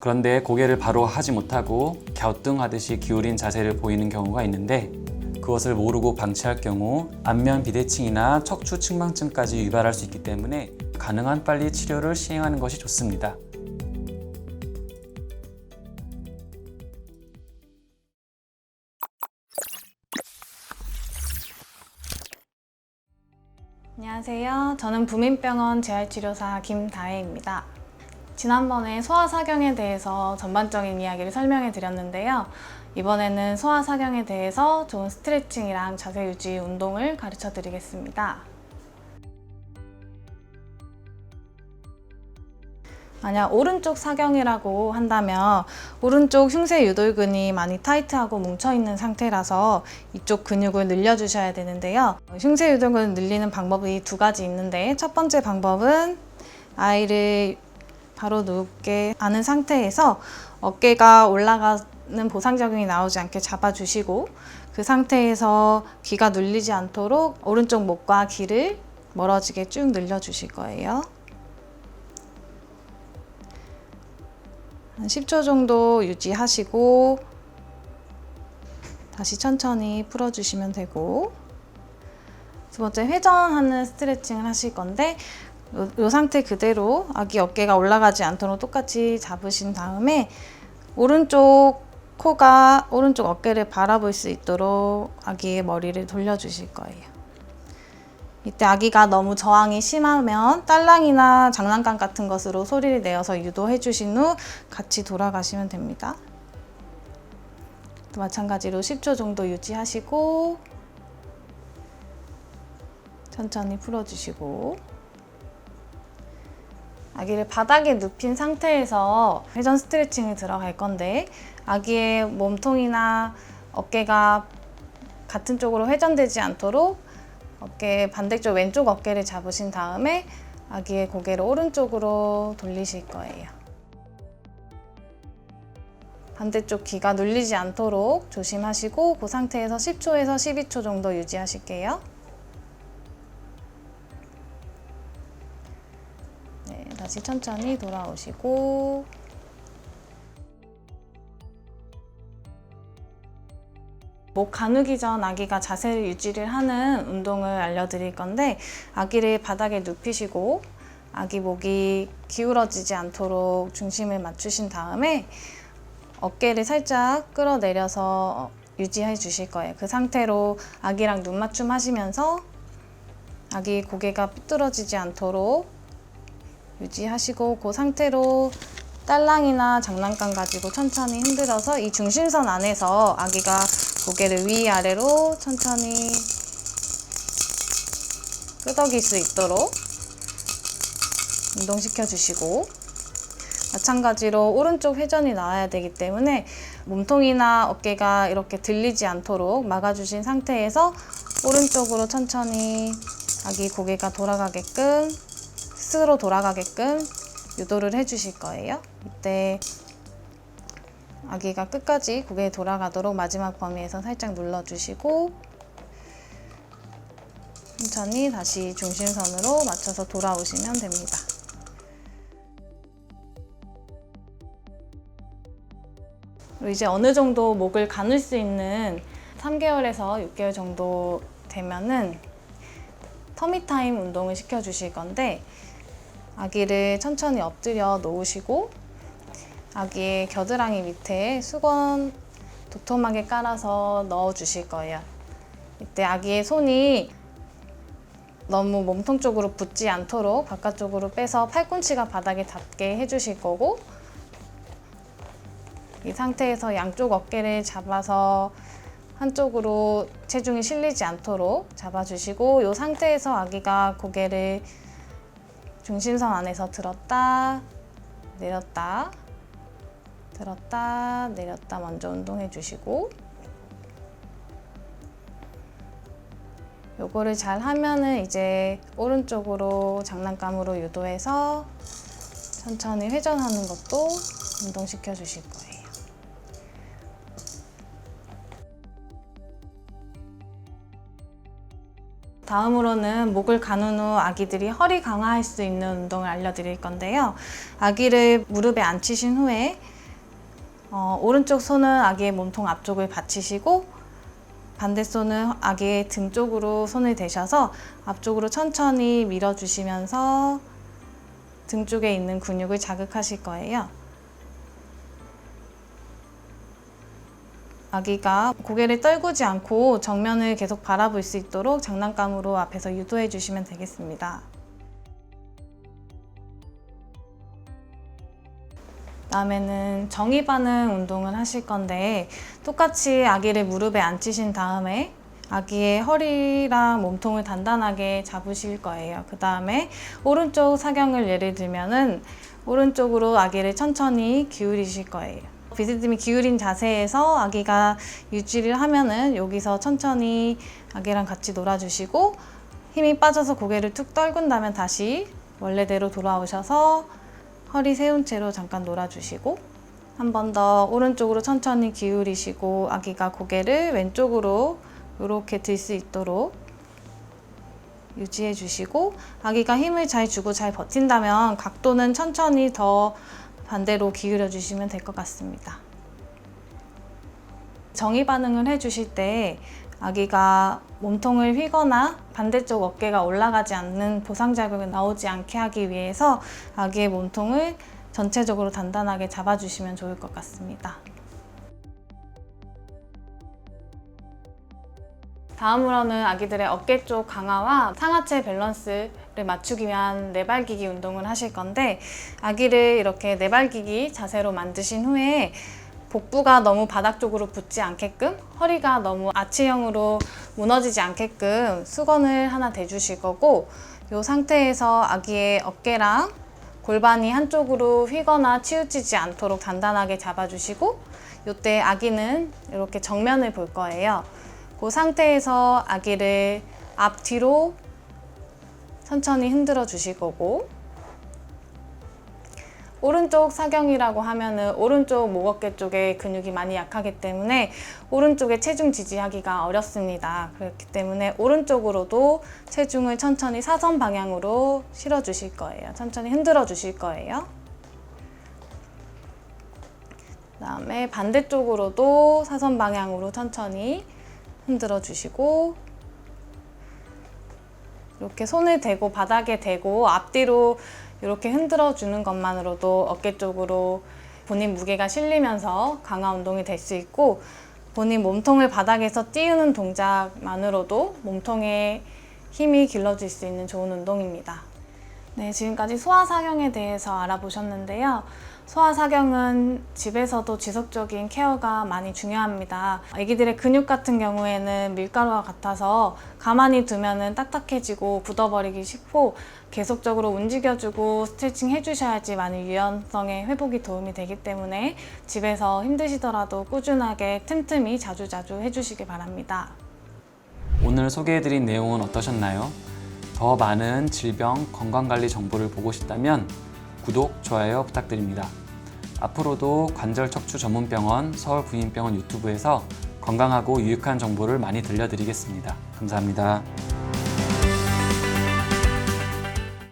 그런데 고개를 바로 하지 못하고 갸우뚱하듯이 기울인 자세를 보이는 경우가 있는데, 그것을 모르고 방치할 경우 안면 비대칭이나 척추 측만증까지 유발할 수 있기 때문에 가능한 빨리 치료를 시행하는 것이 좋습니다. 안녕하세요. 저는 부민병원 재활치료사 김다혜입니다. 지난번에 소아사경에 대해서 전반적인 이야기를 설명해 드렸는데요. 이번에는 소아사경에 대해서 좋은 스트레칭이랑 자세 유지 운동을 가르쳐 드리겠습니다. 만약 오른쪽 사경이라고 한다면 오른쪽 흉쇄 유돌근이 많이 타이트하고 뭉쳐있는 상태라서 이쪽 근육을 늘려주셔야 되는데요. 흉쇄 유돌근을 늘리는 방법이 두 가지 있는데, 첫 번째 방법은 아이를 바로 눕게 안은 상태에서 어깨가 올라가는 보상적용이 나오지 않게 잡아주시고, 그 상태에서 귀가 눌리지 않도록 오른쪽 목과 귀를 멀어지게 쭉 늘려주실 거예요. 한 10초 정도 유지하시고 다시 천천히 풀어주시면 되고, 두 번째 회전하는 스트레칭을 하실 건데, 이 상태 그대로 아기 어깨가 올라가지 않도록 똑같이 잡으신 다음에 오른쪽 코가 오른쪽 어깨를 바라볼 수 있도록 아기의 머리를 돌려주실 거예요. 이때 아기가 너무 저항이 심하면 딸랑이나 장난감 같은 것으로 소리를 내어서 유도해 주신 후 같이 돌아가시면 됩니다. 또 마찬가지로 10초 정도 유지하시고 천천히 풀어주시고, 아기를 바닥에 눕힌 상태에서 회전 스트레칭을 들어갈 건데, 아기의 몸통이나 어깨가 같은 쪽으로 회전되지 않도록 어깨 반대쪽 왼쪽 어깨를 잡으신 다음에 아기의 고개를 오른쪽으로 돌리실 거예요. 반대쪽 귀가 눌리지 않도록 조심하시고, 그 상태에서 10초에서 12초 정도 유지하실게요. 네, 다시 천천히 돌아오시고, 목 가누기 전 아기가 자세 유지를 하는 운동을 알려드릴 건데, 아기를 바닥에 눕히시고 아기 목이 기울어지지 않도록 중심을 맞추신 다음에 어깨를 살짝 끌어내려서 유지해 주실 거예요. 그 상태로 아기랑 눈 맞춤 하시면서 아기 고개가 삐뚤어지지 않도록 유지하시고, 그 상태로 딸랑이나 장난감 가지고 천천히 흔들어서 이 중심선 안에서 아기가 고개를 위아래로 천천히 끄덕일 수 있도록 운동시켜 주시고, 마찬가지로 오른쪽 회전이 나와야 되기 때문에 몸통이나 어깨가 이렇게 들리지 않도록 막아주신 상태에서 오른쪽으로 천천히 아기 고개가 돌아가게끔, 스스로 돌아가게끔 유도를 해주실 거예요. 이때 아기가 끝까지 고개 돌아가도록 마지막 범위에서 살짝 눌러주시고 천천히 다시 중심선으로 맞춰서 돌아오시면 됩니다. 그리고 이제 어느 정도 목을 가눌 수 있는 3개월에서 6개월 정도 되면은 터미타임 운동을 시켜주실 건데, 아기를 천천히 엎드려 놓으시고 아기의 겨드랑이 밑에 수건 도톰하게 깔아서 넣어 주실 거예요. 이때 아기의 손이 너무 몸통 쪽으로 붙지 않도록 바깥쪽으로 빼서 팔꿈치가 바닥에 닿게 해주실 거고, 이 상태에서 양쪽 어깨를 잡아서 한쪽으로 체중이 실리지 않도록 잡아주시고, 이 상태에서 아기가 고개를 중심선 안에서 들었다 내렸다 들었다 내렸다 먼저 운동해 주시고, 요거를 잘 하면은 이제 오른쪽으로 장난감으로 유도해서 천천히 회전하는 것도 운동시켜 주실 거예요. 다음으로는 목을 가눈 후 아기들이 허리 강화할 수 있는 운동을 알려드릴 건데요. 아기를 무릎에 앉히신 후에 오른쪽 손은 아기의 몸통 앞쪽을 받치시고 반대 손은 아기의 등 쪽으로 손을 대셔서 앞쪽으로 천천히 밀어주시면서 등 쪽에 있는 근육을 자극하실 거예요. 아기가 고개를 떨구지 않고 정면을 계속 바라볼 수 있도록 장난감으로 앞에서 유도해 주시면 되겠습니다. 다음에는 정위 반응 운동을 하실 건데 똑같이 아기를 무릎에 앉히신 다음에 아기의 허리랑 몸통을 단단하게 잡으실 거예요. 그 다음에 오른쪽 사경을 예를 들면은 오른쪽으로 아기를 천천히 기울이실 거예요. 비스듬히 기울인 자세에서 아기가 유지를 하면은 여기서 천천히 아기랑 같이 놀아주시고 힘이 빠져서 고개를 툭 떨군다면 다시 원래대로 돌아오셔서 허리 세운 채로 잠깐 놀아주시고 한 번 더 오른쪽으로 천천히 기울이시고 아기가 고개를 왼쪽으로 이렇게 들 수 있도록 유지해 주시고 아기가 힘을 잘 주고 잘 버틴다면 각도는 천천히 더 반대로 기울여 주시면 될 것 같습니다. 정위 반응을 해주실 때 아기가 몸통을 휘거나 반대쪽 어깨가 올라가지 않는 보상자극이 나오지 않게 하기 위해서 아기의 몸통을 전체적으로 단단하게 잡아주시면 좋을 것 같습니다. 다음으로는 아기들의 어깨 쪽 강화와 상하체 밸런스를 맞추기 위한 내발기기 운동을 하실 건데 아기를 이렇게 내발기기 자세로 만드신 후에 복부가 너무 바닥 쪽으로 붙지 않게끔 허리가 너무 아치형으로 무너지지 않게끔 수건을 하나 대주실 거고 이 상태에서 아기의 어깨랑 골반이 한쪽으로 휘거나 치우치지 않도록 단단하게 잡아주시고 이때 아기는 이렇게 정면을 볼 거예요. 그 상태에서 아기를 앞뒤로 천천히 흔들어 주실 거고 오른쪽 사경이라고 하면은 오른쪽 목 어깨 쪽에 근육이 많이 약하기 때문에 오른쪽에 체중 지지하기가 어렵습니다. 그렇기 때문에 오른쪽으로도 체중을 천천히 사선 방향으로 실어 주실 거예요. 천천히 흔들어 주실 거예요. 그다음에 반대쪽으로도 사선 방향으로 천천히 흔들어 주시고 이렇게 손을 대고 바닥에 대고 앞뒤로 이렇게 흔들어 주는 것만으로도 어깨 쪽으로 본인 무게가 실리면서 강화 운동이 될 수 있고 본인 몸통을 바닥에서 띄우는 동작만으로도 몸통에 힘이 길러질 수 있는 좋은 운동입니다. 네, 지금까지 소아사경에 대해서 알아보셨는데요. 소아사경은 집에서도 지속적인 케어가 많이 중요합니다. 아기들의 근육 같은 경우에는 밀가루와 같아서 가만히 두면은 딱딱해지고 굳어버리기 쉽고 계속적으로 움직여주고 스트레칭 해주셔야지 많은 유연성의 회복이 도움이 되기 때문에 집에서 힘드시더라도 꾸준하게 틈틈이 자주자주 해주시기 바랍니다. 오늘 소개해드린 내용은 어떠셨나요? 더 많은 질병, 건강관리 정보를 보고 싶다면 구독, 좋아요 부탁드립니다. 앞으로도 관절척추 전문병원 서울부인병원 유튜브에서 건강하고 유익한 정보를 많이 들려드리겠습니다. 감사합니다.